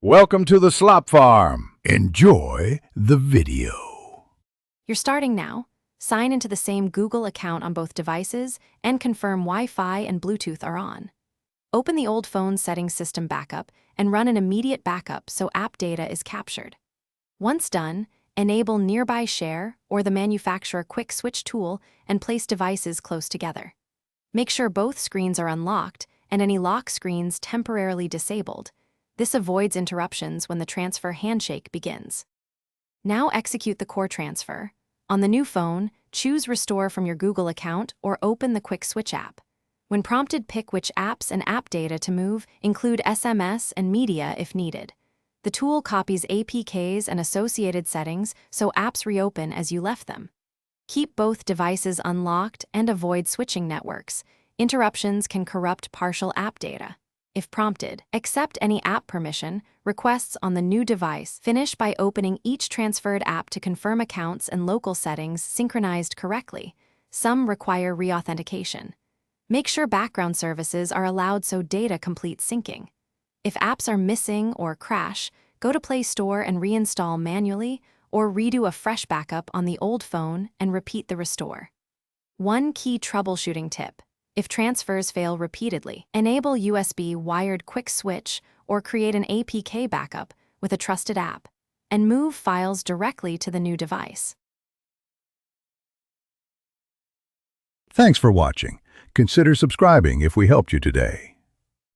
Welcome to the Slop Farm. Enjoy the video. You're starting now. Sign into the same Google account on both devices and confirm Wi-Fi and Bluetooth are on. Open the old phone settings system backup and run an immediate backup so app data is captured. Once done, enable Nearby Share or the manufacturer Quick Switch tool and place devices close together. Make sure both screens are unlocked and any lock screens temporarily disabled. This avoids interruptions when the transfer handshake begins. Now execute the core transfer. On the new phone, choose Restore from your Google account or open the Quick Switch app. When prompted, pick which apps and app data to move, include SMS and media if needed. The tool copies APKs and associated settings so apps reopen as you left them. Keep both devices unlocked and avoid switching networks. Interruptions can corrupt partial app data. If prompted, accept any app permission requests on the new device. Finish by opening each transferred app to confirm accounts and local settings synchronized correctly. Some require reauthentication. Make sure background services are allowed so data completes syncing. If apps are missing or crash, go to Play Store and reinstall manually or redo a fresh backup on the old phone and repeat the restore. One key troubleshooting tip. If transfers fail repeatedly, enable USB wired quick switch or create an APK backup with a trusted app and move files directly to the new device. Thanks for watching. Consider subscribing if we helped you today.